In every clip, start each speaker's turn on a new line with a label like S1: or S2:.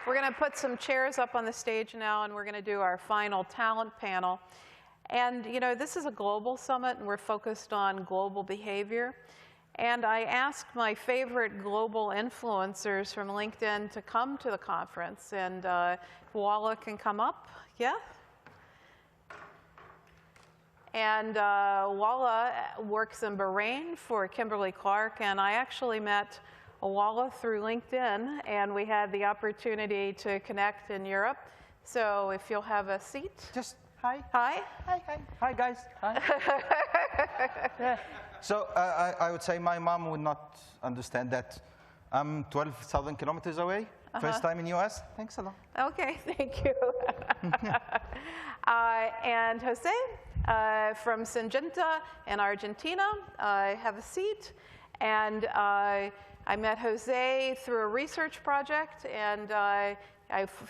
S1: We're going to put some chairs up on the stage now, and we're going to do our final talent panel. And you know, this is a global summit, and we're focused on global behavior. And I asked my favorite global influencers from LinkedIn to come to the conference. And Walla can come up, yeah? And Walla works in Bahrain for Kimberly-Clark, and I actually met Walla through LinkedIn, and we had the opportunity to connect in Europe. So if you'll have a seat.
S2: Just hi.
S1: Hi.
S2: Hi, hi. Hi, guys. Hi. Yeah. So I would say my mom would not understand that I'm 12,000 kilometers away. First time in US. Thanks a lot.
S1: Okay, thank you. And Jose from Syngenta in Argentina. Have a seat. And I met Jose through a research project, and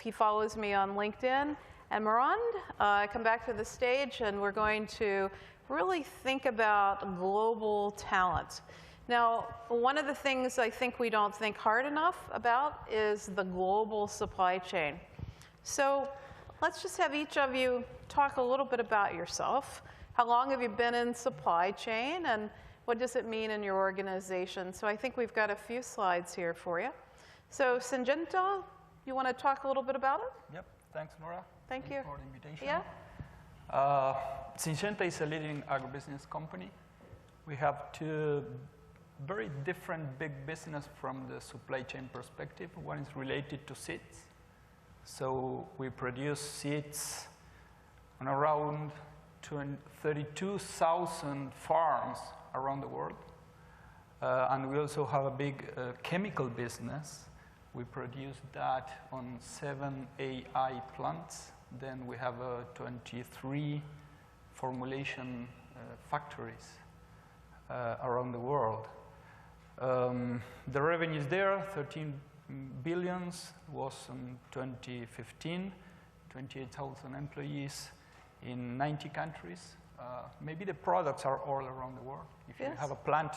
S1: he follows me on LinkedIn. And Mirand, come back to the stage, and we're going to really think about global talent. Now, one of the things I think we don't think hard enough about is the global supply chain. So let's just have each of you talk a little bit about yourself. How long have you been in supply chain, and what does it mean in your organization? So I think we've got a few slides here for you. So Syngenta, you want to talk a little bit about it?
S3: Yep. Thanks, Nora.
S1: Thank you.
S3: For the invitation.
S1: Yeah.
S3: Syngenta is a leading agribusiness company. We have two very different big business from the supply chain perspective. One is related to seeds. So we produce seeds on around 32,000 farms around the world. And we also have a big chemical business. We produce that on 7 AI plants. Then we have 23 formulation factories around the world. The revenue is there, 13 billions, was in 2015, 28,000 employees in 90 countries. Maybe the products are all around the world. If you have a plant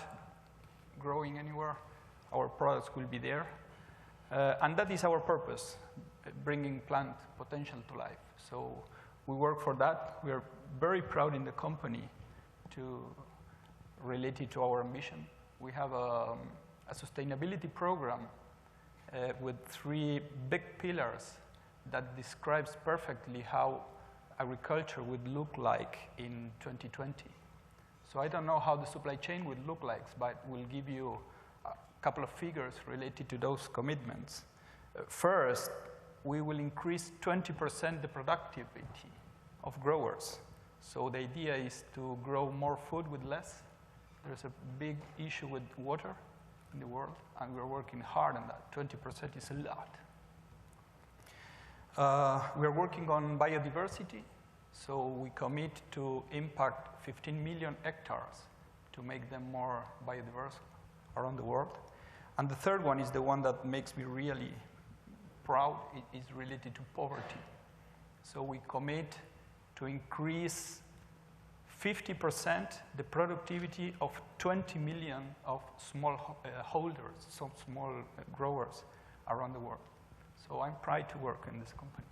S3: growing anywhere, our products will be there. And that is our purpose, bringing plant potential to life. So we work for that. We are very proud in the company to relate it to our ambition. We have a sustainability program with 3 big pillars that describes perfectly how agriculture would look like in 2020. So I don't know how the supply chain would look like, but we'll give you a couple of figures related to those commitments. First, we will increase 20% the productivity of growers. So the idea is to grow more food with less. There's a big issue with water in the world, and we're working hard on that. 20% is a lot. We're working on biodiversity. So we commit to impact 15 million hectares to make them more biodiverse around the world. And the third one is the one that makes me really proud. It is related to poverty. So we commit to increase 50% the productivity of 20 million of small holders, some small growers around the world. So I'm proud to work in this company.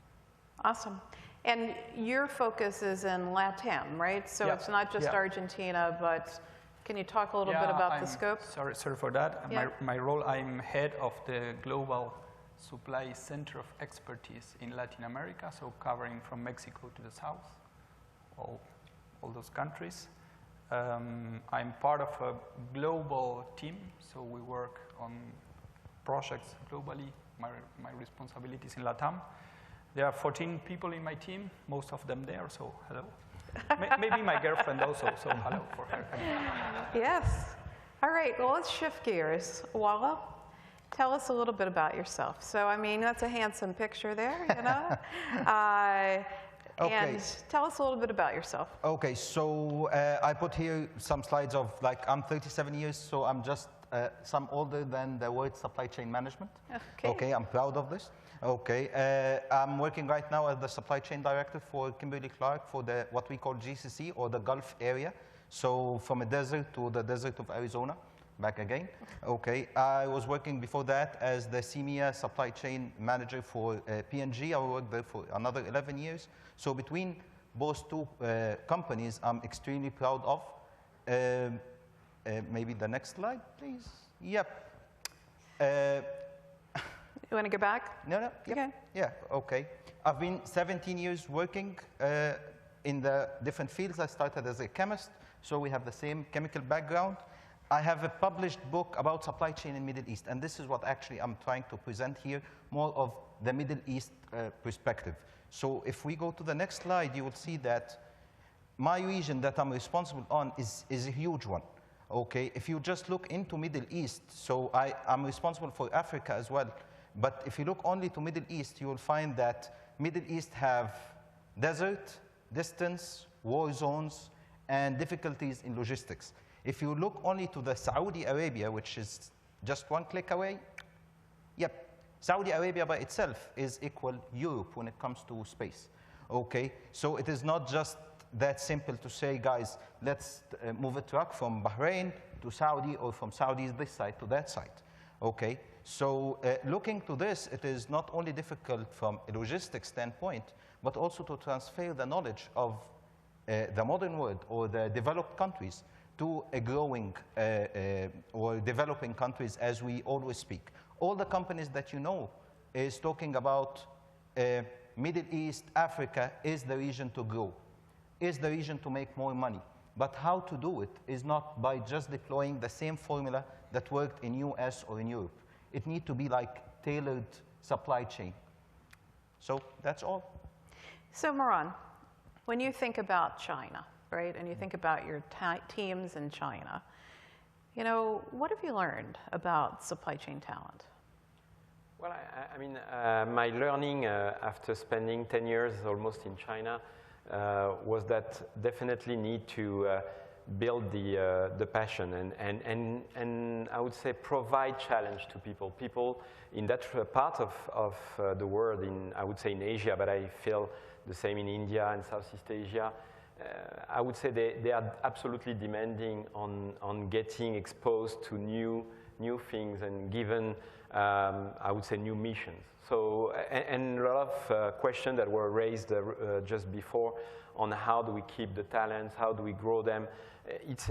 S1: Awesome. And your focus is in LATAM, right? So it's not just Argentina, but can you talk a little bit about the scope?
S3: Sorry for that. My role, I'm head of the Global Supply Center of Expertise in Latin America, so covering from Mexico to the south, all those countries. I'm part of a global team, so we work on projects globally. My responsibilities in LATAM. There are 14 people in my team, most of them there, so hello. Maybe my girlfriend also, so hello for her.
S1: Yes. All right, well, let's shift gears. Walla, tell us a little bit about yourself. So, I mean, that's a handsome picture there, you know? And tell us a little bit about yourself.
S2: Okay, so I put here some slides of, like, I'm 37 years, so I'm just some older than the word supply chain management. Okay, I'm proud of this. Okay, I'm working right now as the supply chain director for Kimberly-Clark for the what we call GCC, or the Gulf area. So from a desert to the desert of Arizona. back again. Okay, I was working before that as the senior supply chain manager for P&G. I worked there for another 11 years. So between both two companies, I'm extremely proud of. Maybe the next slide, please. Yep.
S1: You want to go back?
S2: No, no. Yep.
S1: Okay.
S2: Yeah, okay. I've been 17 years working in the different fields. I started as a chemist, so we have the same chemical background. I have a published book about supply chain in Middle East, and this is what actually I'm trying to present here, more of the Middle East perspective. So if we go to the next slide, you will see that my region that I'm responsible on is a huge one. Okay, if you just look into Middle East, so I'm responsible for Africa as well, but if you look only to Middle East, you will find that Middle East have desert, distance, war zones, and difficulties in logistics. If you look only to the Saudi Arabia, which is just one click away, yep, Saudi Arabia by itself is equal Europe when it comes to space. Okay, so it is not just that simple to say, guys, let's move a truck from Bahrain to Saudi, or from Saudi this side to that side. Okay, so looking to this, it is not only difficult from a logistics standpoint, but also to transfer the knowledge of the modern world or the developed countries to a growing or developing countries, as we always speak. All the companies that you know is talking about Middle East, Africa is the region to grow, is the region to make more money. But how to do it is not by just deploying the same formula that worked in US or in Europe. It needs to be like tailored supply chain. So that's all.
S1: So Mehran, when you think about China, right, and you think about your teams in China, you know, what have you learned about supply chain talent?
S4: Well, I mean, my learning after spending 10 years almost in China was that definitely need to build the passion and I would say provide challenge to people. People in that part of the world, I would say in Asia, but I feel the same in India and Southeast Asia. I would say they are absolutely demanding on getting exposed to new things and given, I would say, new missions. So, and a lot of questions that were raised just before on how do we keep the talents, how do we grow them.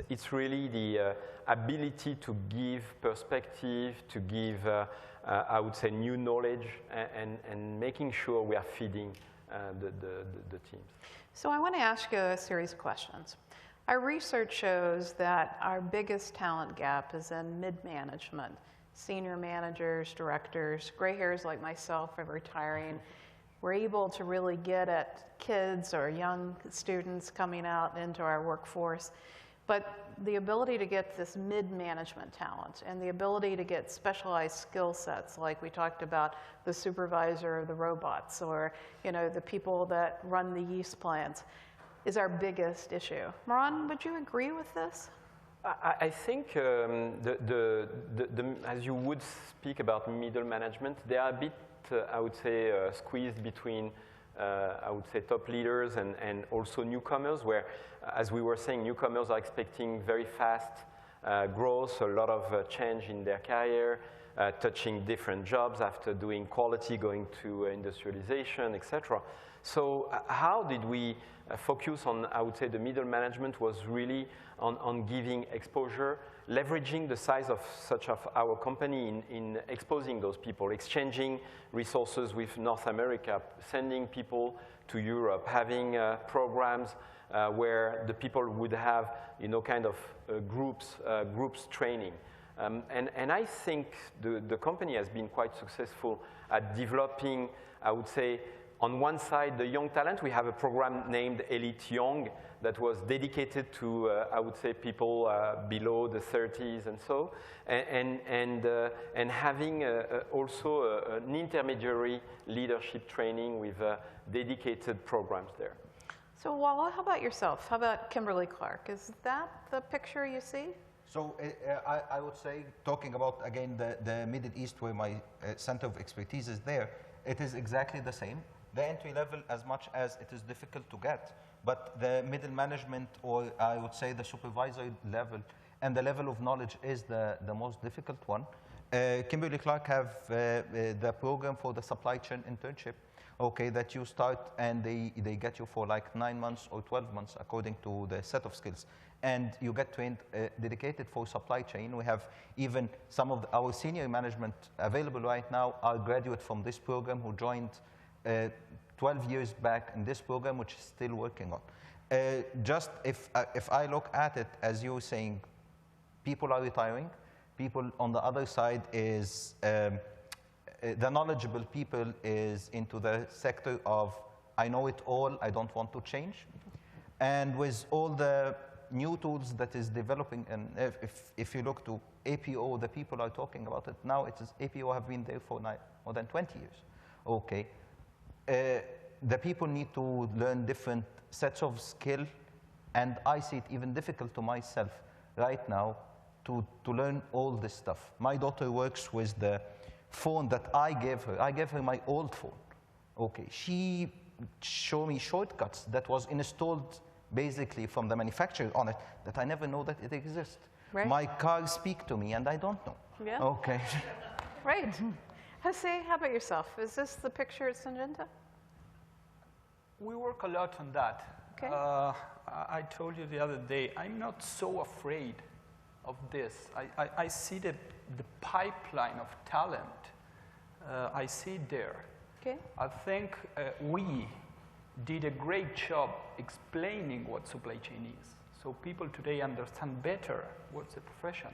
S4: It's really the ability to give perspective, to give, I would say, new knowledge, and making sure we are feeding the teams.
S1: So I want to ask you a series of questions. Our research shows that our biggest talent gap is in mid-management. Senior managers, directors, gray hairs like myself are retiring. We're able to really get at kids or young students coming out into our workforce. But the ability to get this mid-management talent and the ability to get specialized skill sets, like we talked about the supervisor of the robots, or the people that run the yeast plants, is our biggest issue. Mehran, would you agree with this?
S4: I think as you would speak about middle management, they are a bit, I would say, squeezed between, I would say, top leaders and also newcomers, where, as we were saying, newcomers are expecting very fast growth, a lot of change in their career, touching different jobs after doing quality, going to industrialization, etc. So how did we focus on, I would say, the middle management was really on giving exposure, leveraging the size of such of our company in exposing those people, exchanging resources with North America, sending people to Europe, having programs where the people would have, kind of groups training. And I think the company has been quite successful at developing, I would say, on one side, the young talent. We have a program named Elite Young that was dedicated to, I would say, people below the 30s and so, and having also an intermediary leadership training with dedicated programs there.
S1: So Walla, how about yourself? How about Kimberly Clark? Is that the picture you see?
S2: So I would say, talking about, again, the Middle East, where my center of expertise is there, it is exactly the same. The entry level, as much as it is difficult to get, but the middle management, or I would say the supervisory level, and the level of knowledge is the most difficult one. Kimberly-Clark have the program for the supply chain internship, okay, that you start and they get you for like 9 months or 12 months according to the set of skills. And you get trained dedicated for supply chain. We have even some of our senior management available right now are graduate from this program who joined 12 years back in this program, which is still working on. Just if I look at it, as you were saying, people are retiring. People on the other side is, the knowledgeable people is into the sector of, I know it all, I don't want to change. And with all the new tools that is developing, and if you look to APO, the people are talking about it now, APO have been there for more than 20 years. Okay. The people need to learn different sets of skill, and I see it even difficult to myself right now to learn all this stuff. My daughter works with the phone that I gave her. I gave her my old phone. Okay, she showed me shortcuts that was installed basically from the manufacturer on it that I never know that it exists.
S1: Right.
S2: My cars speak to me and I don't know.
S1: Yeah.
S2: Okay.
S1: Right. Jose, how about yourself? Is this the picture at Syngenta?
S3: We work a lot on that.
S1: Okay.
S3: I told you the other day, I'm not so afraid of this. I see the pipeline of talent. I see it there.
S1: Okay.
S3: I think we did a great job explaining what supply chain is. So people today understand better what's the profession,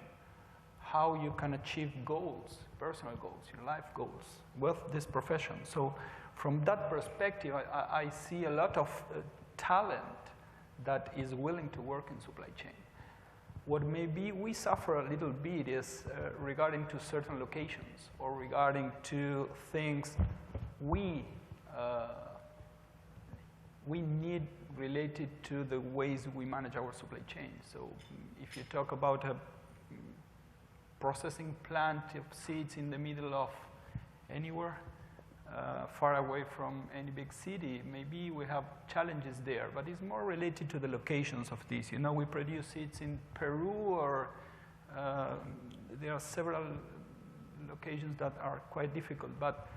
S3: how you can achieve goals, personal goals, your life goals with this profession. So from that perspective, I see a lot of talent that is willing to work in supply chain. What maybe we suffer a little bit is regarding to certain locations or regarding to things we need related to the ways we manage our supply chain. So if you talk about a processing plant of seeds in the middle of anywhere, far away from any big city, maybe we have challenges there, but it's more related to the locations of these. You know, we produce seeds in Peru, or there are several locations that are quite difficult. But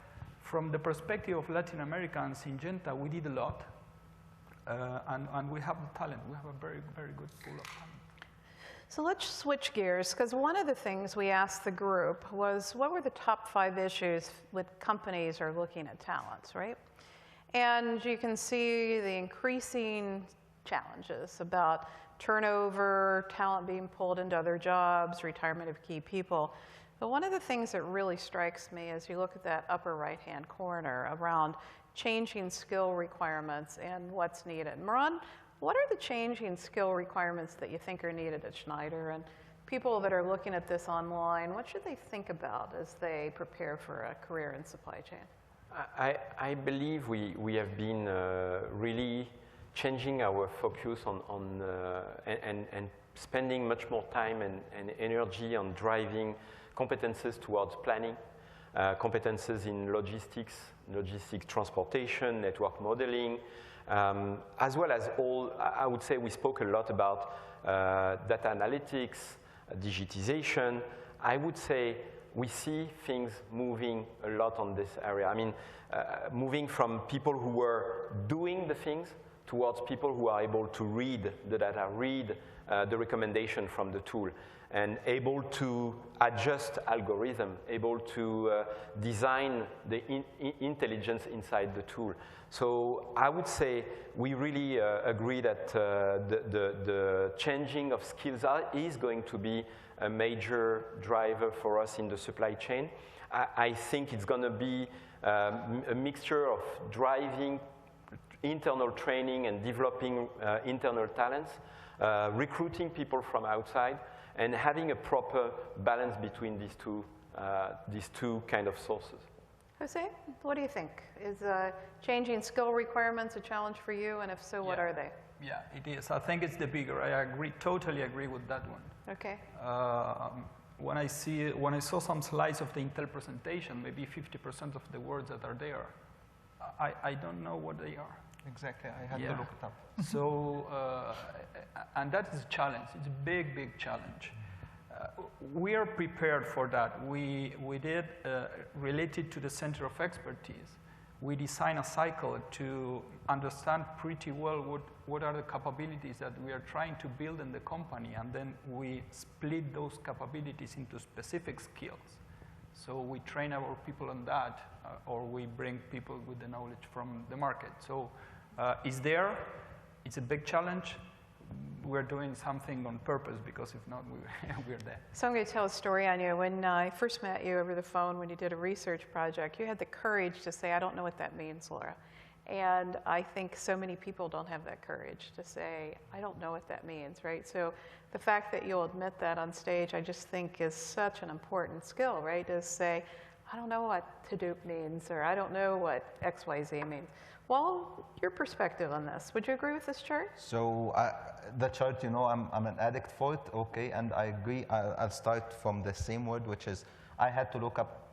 S3: from the perspective of Latin America and Syngenta, we did a lot, and we have the talent. We have a very, very good pool of talent.
S1: So let's switch gears, because one of the things we asked the group was, what were the top 5 issues with companies are looking at talents, right? And you can see the increasing challenges about turnover, talent being pulled into other jobs, retirement of key people. But one of the things that really strikes me as you look at that upper right-hand corner around changing skill requirements and what's needed. Moran, what are the changing skill requirements that you think are needed at Schneider? And people that are looking at this online, what should they think about as they prepare for a career in supply chain?
S4: I believe we have been really changing our focus on and spending much more time and energy on driving competences towards planning, competences in logistics transportation, network modeling, as well as all, I would say we spoke a lot about data analytics, digitization. I would say we see things moving a lot on this area. I mean, moving from people who were doing the things towards people who are able to read the data, read the recommendation from the tool, and able to adjust algorithm, able to design the intelligence inside the tool. So I would say we really agree that the changing of skills is going to be a major driver for us in the supply chain. I think it's going to be a mixture of driving internal training and developing internal talents, recruiting people from outside, and having a proper balance between these two kind of sources.
S1: Jose, what do you think? Is changing skill requirements a challenge for you, and if so, what are they?
S3: Yeah, it is. I think it's the bigger. I agree, totally agree with that one.
S1: Okay.
S3: When I saw some slides of the Intel presentation, maybe 50% of the words that are there, I don't know what they are.
S2: Exactly, I had to look it up.
S3: So, and that is a challenge. It's a big, big challenge. We are prepared for that. We did, related to the Center of Expertise, we designed a cycle to understand pretty well what are the capabilities that we are trying to build in the company, and then we split those capabilities into specific skills. So we train our people on that, or we bring people with the knowledge from the market. So it's there. It's a big challenge. We're doing something on purpose, because if not, we're there.
S1: So I'm going to tell a story on you. When I first met you over the phone, when you did a research project, you had the courage to say, I don't know what that means, Laura. And I think so many people don't have that courage to say, I don't know what that means, right? So the fact that you'll admit that on stage, I just think is such an important skill, right? To say, I don't know what Hadoop means, or I don't know what XYZ means. Well, your perspective on this, would you agree with this chart?
S2: So the chart, you know, I'm an addict for it, okay, and I agree. I'll start from the same word, which is I had to look up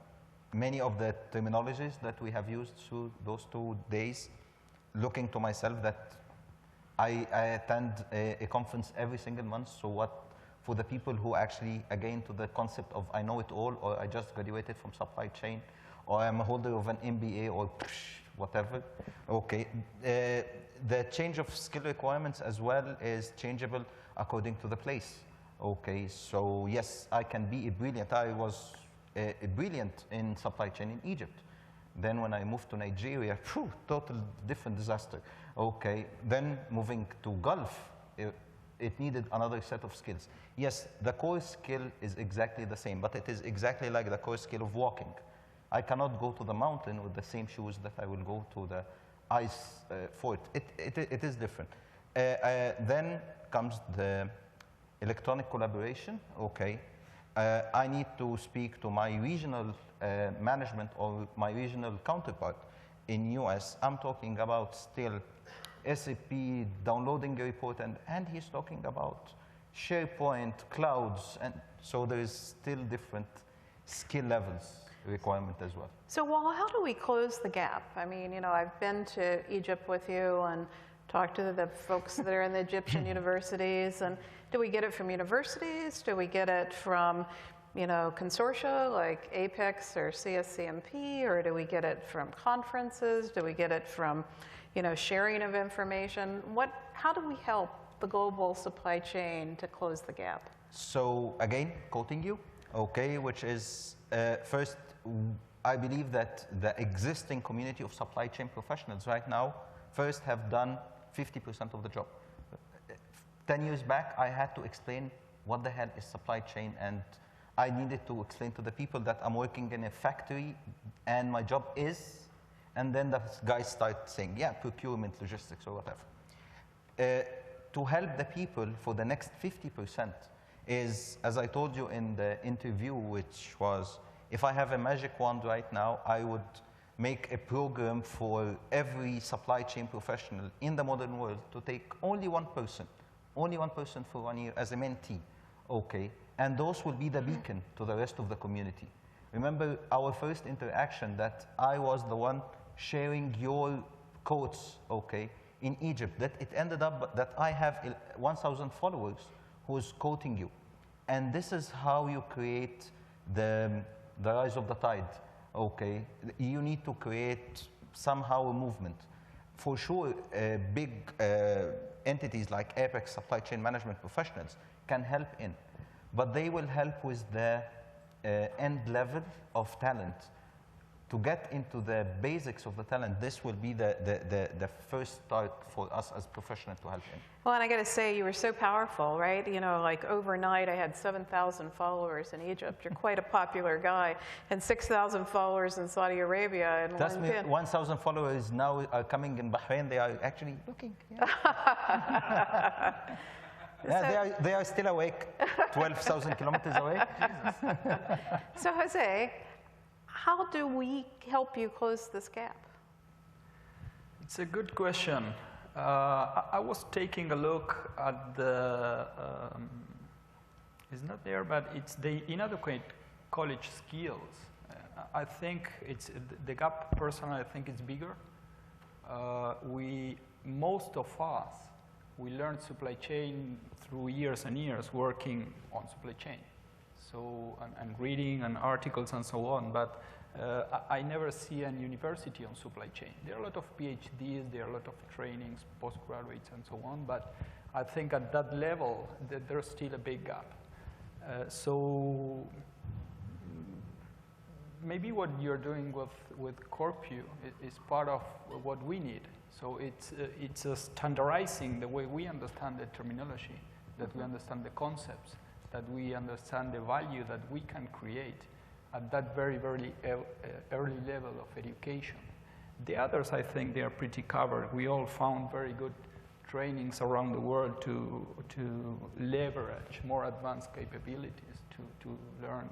S2: many of the terminologies that we have used through those 2 days, looking to myself that I attend a conference every single month. So what, for the people who actually, again, to the concept of I know it all, or I just graduated from supply chain, or I'm a holder of an MBA, or whatever, okay. The change of skill requirements as well is changeable according to the place, okay. So yes, I can be brilliant. I was brilliant in supply chain in Egypt. Then when I moved to Nigeria, total different disaster. Okay, then moving to Gulf, it needed another set of skills. Yes, the core skill is exactly the same, but it is exactly like the core skill of walking. I cannot go to the mountain with the same shoes that I will go to the ice fort. It is different. Then comes the electronic collaboration, okay. I need to speak to my regional management or my regional counterpart in US. I'm talking about still SAP downloading a report, and he's talking about SharePoint, clouds, and so there is still different skill levels requirement as well.
S1: So, Wal, how do we close the gap? I mean, you know, I've been to Egypt with you and talked to the folks that are in the Egyptian universities, and do we get it from universities? Do we get it from, you know, consortia like APEX or CSCMP, or do we get it from conferences? Do we get it from, you know, sharing of information? How do we help the global supply chain to close the gap?
S2: So again, quoting you, okay, which is first, I believe that the existing community of supply chain professionals right now first have done 50% of the job. 10 years back, I had to explain what the hell is supply chain, and I needed to explain to the people that I'm working in a factory and my job is, and then the guys start saying, yeah, procurement, logistics, or whatever. To help the people for the next 50% is, as I told you in the interview, which was, if I have a magic wand right now, I would make a program for every supply chain professional in the modern world to take only one person for 1 year as a mentee, okay? And those will be the beacon to the rest of the community. Remember our first interaction that I was the one sharing your quotes, okay, in Egypt, that it ended up that I have 1,000 followers who's quoting you. And this is how you create the rise of the tide, okay? You need to create somehow a movement. For sure, big entities like Apex Supply Chain Management Professionals can help in, but they will help with the end level of talent. To get into the basics of the talent, this will be the first start for us as professionals to help in.
S1: Well, and I got to say, you were so powerful, right? You know, like overnight, I had 7,000 followers in Egypt. You're quite a popular guy, and 6,000 followers in Saudi Arabia. And
S2: that's 1,000 followers now are coming in Bahrain. They are actually looking. Yeah. Yeah, they are still awake, 12,000 kilometers away.
S1: So, Jose, how do we help you close this gap?
S3: It's a good question. I was taking a look at the, it's not there, but it's the inadequate college skills. I think it's, the gap personally, I think it's bigger. most of us, we learned supply chain through years and years working on supply chain. So, and reading and articles and so on, but I never see a university on supply chain. There are a lot of PhDs, there are a lot of trainings, postgraduates and so on, but I think at that level, there's still a big gap. So maybe what you're doing with Corpio is part of what we need. So it's standardizing the way we understand the terminology, that we understand the concepts, that we understand the value that we can create at that very, very early level of education. The others, I think, they are pretty covered. We all found very good trainings around the world to leverage more advanced capabilities to learn.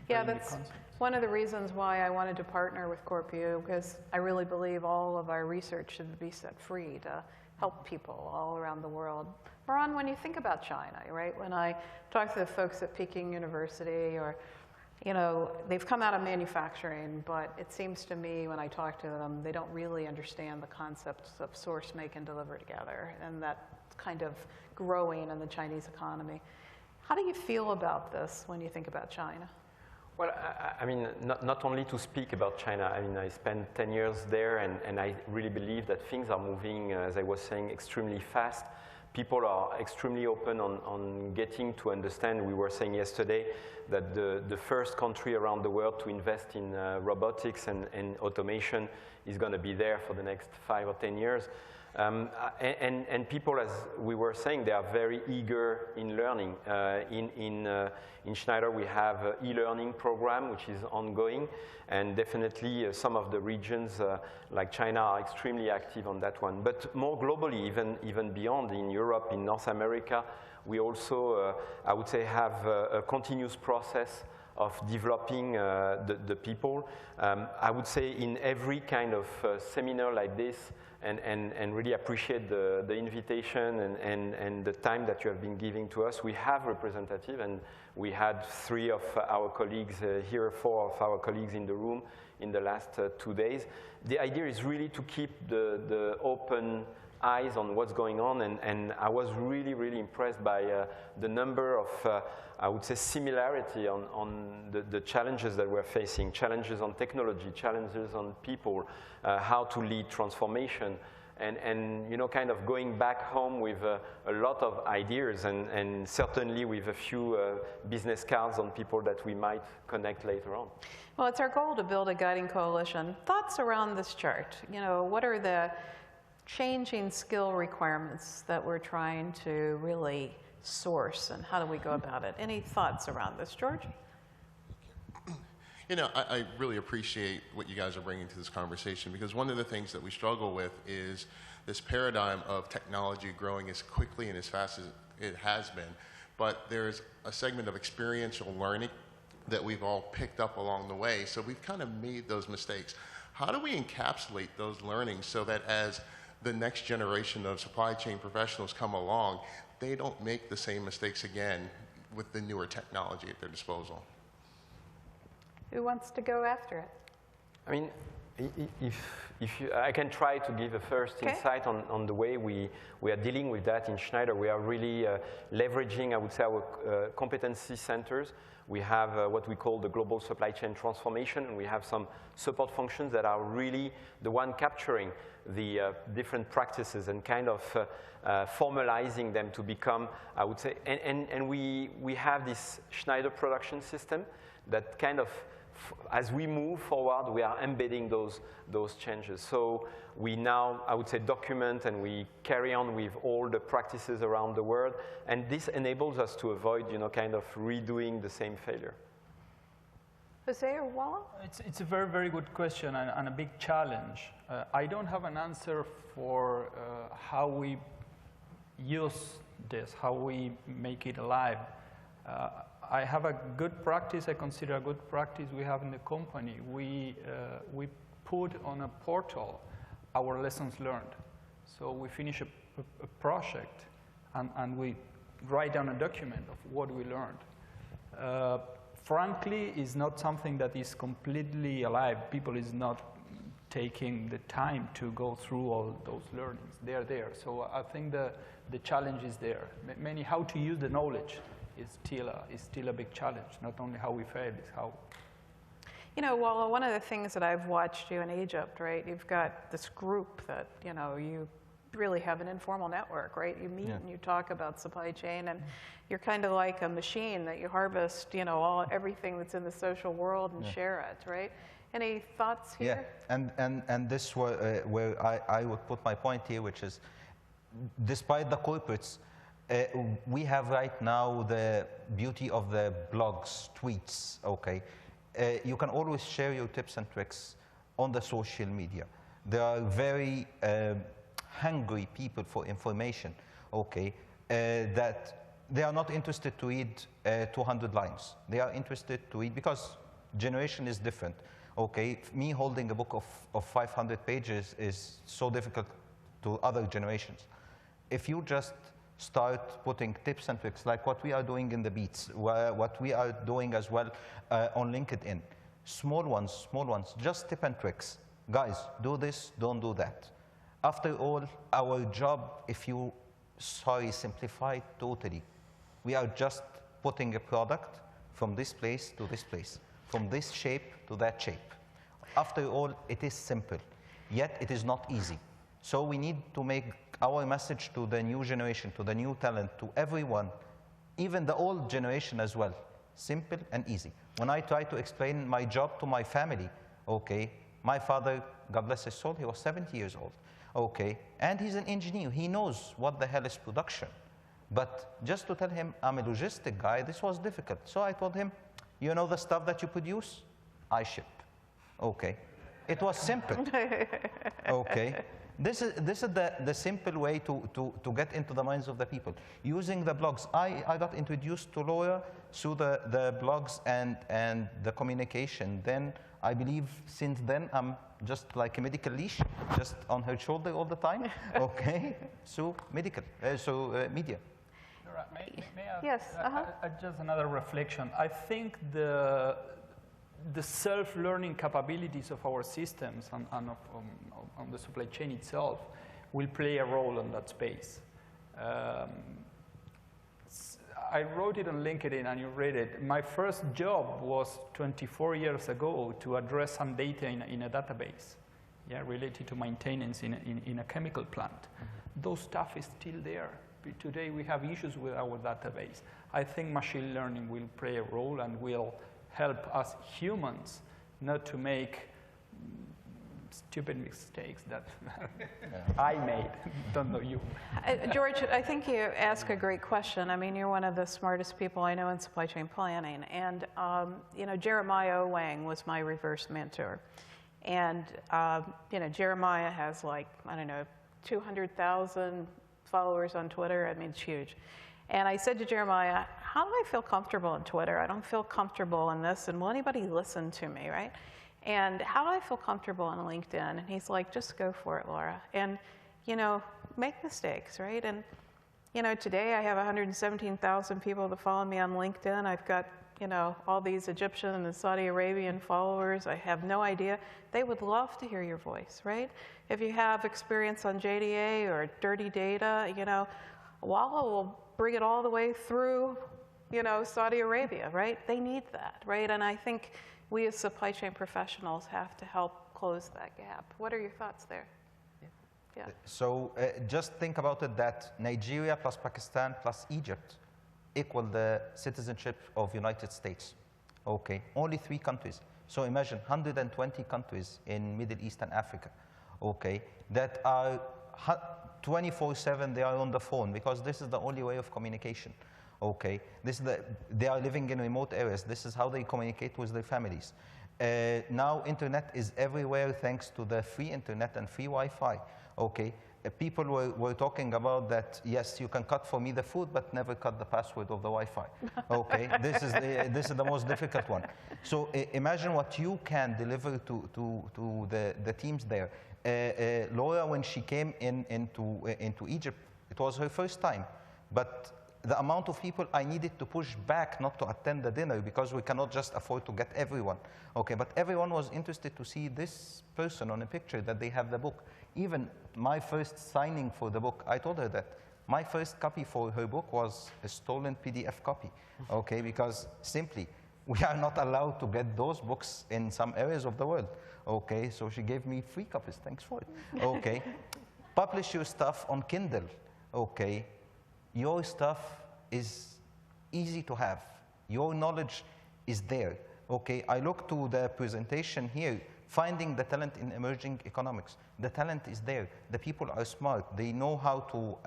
S1: Yeah, that's one of the reasons why I wanted to partner with Corpio, because I really believe all of our research should be set free to help people all around the world. Ron, when you think about China, right, when I talk to the folks at Peking University, or, you know, they've come out of manufacturing, but it seems to me when I talk to them, they don't really understand the concepts of source, make, and deliver together, and that kind of growing in the Chinese economy. How do you feel about this when you think about China?
S4: Well, I mean, not only to speak about China. I mean, I spent 10 years there, and I really believe that things are moving, as I was saying, extremely fast. People are extremely open on getting to understand. We were saying yesterday that the first country around the world to invest in robotics and automation is going to be there for the next 5 or 10 years. And people, as we were saying, they are very eager in learning. In Schneider, we have an e-learning program, which is ongoing, and definitely some of the regions like China are extremely active on that one. But more globally, even beyond, in Europe, in North America, we also, I would say, have a continuous process of developing the people. I would say in every kind of seminar like this, and really appreciate the invitation and the time that you have been giving to us. We have representative, and we had 3 of our colleagues here, 4 of our colleagues in the room in the last 2 days. The idea is really to keep the open eyes on what's going on, and I was really, really impressed by the number of, I would say, similarity on the challenges that we're facing, challenges on technology, challenges on people, how to lead transformation, and you know, kind of going back home with a lot of ideas, and certainly with a few business cards on people that we might connect later on.
S1: Well, it's our goal to build a guiding coalition. Thoughts around this chart? You know, what are the changing skill requirements that we're trying to really source, and how do we go about it? Any thoughts around this, George?
S5: You know, I really appreciate what you guys are bringing to this conversation, because one of the things that we struggle with is this paradigm of technology growing as quickly and as fast as it has been. But there's a segment of experiential learning that we've all picked up along the way. So we've kind of made those mistakes. How do we encapsulate those learnings so that as the next generation of supply chain professionals come along, they don't make the same mistakes again with the newer technology at their disposal?
S1: Who wants to go after it?
S4: I mean, I can try to give a first insight on the way we are dealing with that in Schneider. We are really leveraging, I would say, our competency centers. We have what we call the global supply chain transformation, and we have some support functions that are really the one capturing the different practices and kind of formalizing them to become, I would say, and we have this Schneider production system that kind of, as we move forward, we are embedding those changes. So we now, I would say, document, and we carry on with all the practices around the world, and this enables us to avoid, you know, kind of redoing the same failure.
S1: Jose or Walla?
S3: It's a very, very good question and a big challenge. I don't have an answer for how we use this, how we make it alive. I have a good practice, I consider a good practice we have in the company. We put on a portal our lessons learned. So we finish a project and we write down a document of what we learned. Frankly, it's not something that is completely alive. People is not taking the time to go through all those learnings. They're there. So I think the challenge is there. Many how to use the knowledge is still a big challenge. Not only how we fail, it's how.
S1: You know, well, one of the things that I've watched you in Egypt, right? You've got this group that, you know, you really have an informal network, right? You meet and you talk about supply chain, and you're kind of like a machine that you harvest, you know, everything that's in the social world and share it, right? Any thoughts here?
S2: Yeah, and this where I would put my point here, which is, despite the corporates, we have right now the beauty of the blogs, tweets, okay? You can always share your tips and tricks on the social media. There are very hungry people for information, okay, that they are not interested to read 200 lines. They are interested to read, because generation is different, okay? Me holding a book of 500 pages is so difficult to other generations. If you just start putting tips and tricks, like what we are doing in the Beats, what we are doing as well on LinkedIn. Small ones, just tip and tricks. Guys, do this, don't do that. After all, our job, if you, simplify totally. We are just putting a product from this place to this place, from this shape to that shape. After all, it is simple, yet it is not easy. So we need to make our message to the new generation, to the new talent, to everyone, even the old generation as well, simple and easy. When I try to explain my job to my family, okay, my father, God bless his soul, he was 70 years old, okay, and he's an engineer. He knows what the hell is production. But just to tell him I'm a logistic guy, this was difficult. So I told him, you know the stuff that you produce? I ship. Okay. It was simple. Okay. This is the simple way to get into the minds of the people. Using the blogs. I got introduced to LoRa through the blogs and the communication. Then I believe since then I'm just like a medical leash, just on her shoulder all the time. Okay. So media.
S3: May I,
S1: yes.
S3: Just another reflection. I think the self-learning capabilities of our systems and on the supply chain itself will play a role in that space. I wrote it on LinkedIn and you read it. My first job was 24 years ago to address some data in a database, related to maintenance in a chemical plant. Mm-hmm. Those stuff is still there. Today we have issues with our database. I think machine learning will play a role and will help us humans not to make stupid mistakes that I made. Don't know you.
S1: George, I think you ask a great question. I mean, you're one of the smartest people I know in supply chain planning. And, you know, Jeremiah Wang was my reverse mentor. And, you know, Jeremiah has like, I don't know, 200,000 followers on Twitter. I mean, it's huge. And I said to Jeremiah, how do I feel comfortable on Twitter? I don't feel comfortable in this, and will anybody listen to me, right? And how do I feel comfortable on LinkedIn? And he's like, just go for it, Laura. And, you know, make mistakes, right? And, you know, today I have 117,000 people that follow me on LinkedIn. I've got, you know, all these Egyptian and Saudi Arabian followers. I have no idea. They would love to hear your voice, right? If you have experience on JDA or dirty data, you know, Walla will bring it all the way through, you know, Saudi Arabia, right? They need that, right? And I think we as supply chain professionals have to help close that gap. What are your thoughts there? Yeah.
S2: So just think about it that Nigeria plus Pakistan plus Egypt equal the citizenship of United States. Okay, only 3 countries. So imagine 120 countries in Middle East and Africa, okay, that are 24/7, they are on the phone because this is the only way of communication. Okay, they are living in remote areas. This is how they communicate with their families. Now internet is everywhere thanks to the free internet and free Wi-Fi. Okay, people were talking about that. Yes, you can cut for me the food, but never cut the password of the Wi-Fi. Okay, this is the most difficult one. So imagine what you can deliver to the teams there. Laura, when she came into Egypt, it was her first time, but the amount of people I needed to push back not to attend the dinner because we cannot just afford to get everyone. Okay, but everyone was interested to see this person on a picture, that they have the book. Even my first signing for the book, I told her that my first copy for her book was a stolen PDF copy, okay, because simply we are not allowed to get those books in some areas of the world, okay, so she gave me 3 copies, thanks for it, okay. Publish your stuff on Kindle, okay. Your stuff is easy to have. Your knowledge is there, okay. I look to the presentation here, finding the talent in emerging economics. The talent is there. The people are smart. They know how to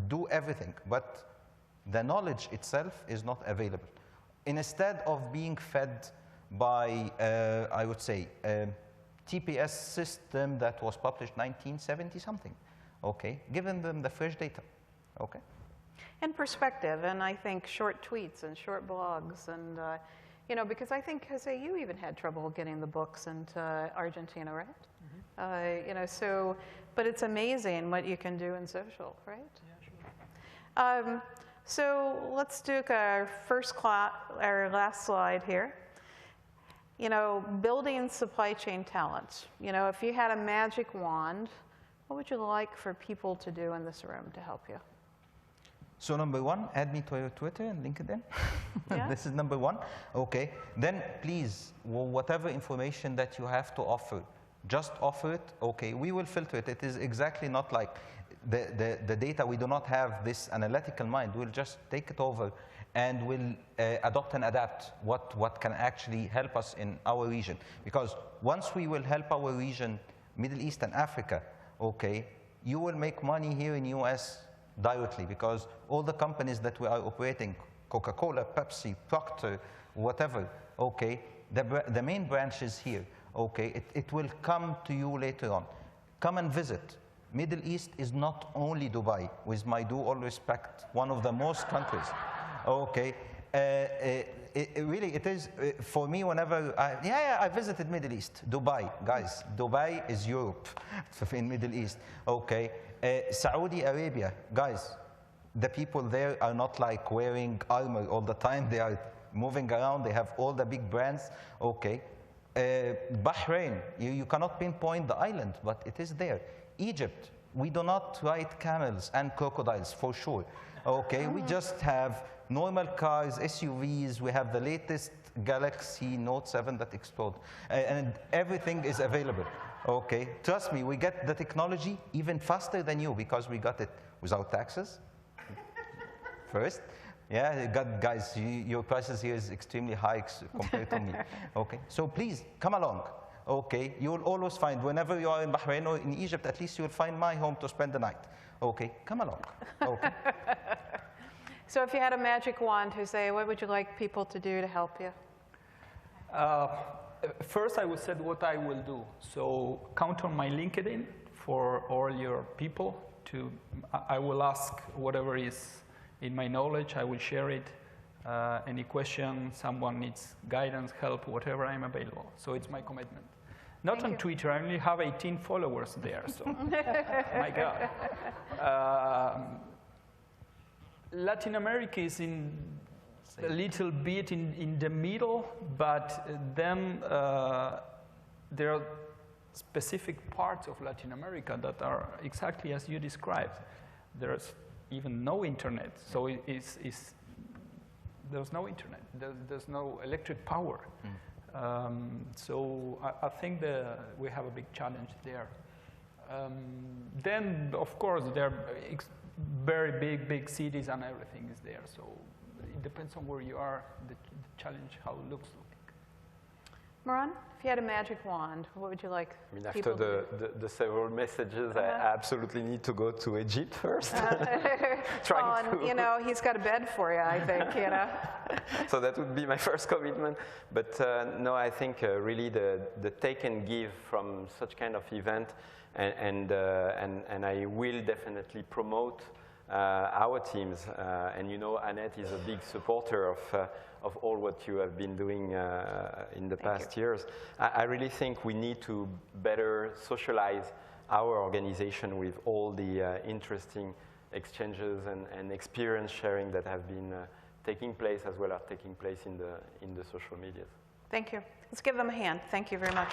S2: do everything, but the knowledge itself is not available. Instead of being fed by, I would say, TPS system that was published 1970-something, okay, giving them the fresh data, okay.
S1: And perspective, and I think short tweets and short blogs, and you know, because I think, Jose, you even had trouble getting the books into Argentina, right? Mm-hmm. You know, so, but it's amazing what you can do in social, right? Yeah, sure. So let's do our last slide here. You know, building supply chain talent. You know, if you had a magic wand, what would you like for people to do in this room to help you?
S2: So number 1, add me to your Twitter and LinkedIn.
S1: Yeah.
S2: This is number 1. Okay. Then please, whatever information that you have to offer, just offer it. Okay. We will filter it. It is exactly not like the data. We do not have this analytical mind. We'll just take it over and we'll adopt and adapt what can actually help us in our region. Because once we will help our region, Middle East and Africa, okay, you will make money here in US directly, because all the companies that we are operating, Coca-Cola, Pepsi, Procter, whatever, okay, the main branch is here, okay, it will come to you later on. Come and visit. Middle East is not only Dubai, with my due all respect, one of the most countries, okay. Really, it is, for me, whenever I visited Middle East, Dubai, guys, Dubai is Europe in Middle East, okay. Saudi Arabia, guys, the people there are not like wearing armor all the time. They are moving around. They have all the big brands. Okay. Bahrain, you cannot pinpoint the island, but it is there. Egypt, we do not ride camels and crocodiles for sure. Okay, we just have normal cars, SUVs. We have the latest Galaxy Note 7 that exploded, and everything is available. Okay, trust me, we get the technology even faster than you because we got it without taxes. First, yeah, guys, your prices here is extremely high compared to me. Okay, so please come along. Okay, you will always find, whenever you are in Bahrain or in Egypt, at least you will find my home to spend the night. Okay, come along. Okay.
S1: So if you had a magic wand, Jose, what would you like people to do to help you?
S3: First, I would say what I will do. So count on my LinkedIn for all your people. I will ask whatever is in my knowledge. I will share it. Any question, someone needs guidance, help, whatever, I'm available. So it's my commitment. Not on Twitter. I only have 18 followers there. So my God. Latin America is in a little bit in the middle, but then there are specific parts of Latin America that are exactly as you described. There's even no internet, so there's no internet. There's no electric power. So I think we have a big challenge there. Then, of course, there are very big cities and everything is there. So it depends on where you are, the challenge, how it looks like.
S1: Moran, if you had a magic wand, what would you like?
S4: I mean, after the several messages, I absolutely need to go to Egypt first.
S1: You know, he's got a bed for you, I think, you know.
S4: So that would be my first commitment. But no, I think really the take and give from such kind of event, and I will definitely promote our teams. And you know, Annette is a big supporter of all what you have been doing in the past years. I really think we need to better socialize our organization with all the interesting exchanges and experience sharing that have been taking place as well as taking place in the social medias.
S1: Thank you. Let's give them a hand. Thank you very much.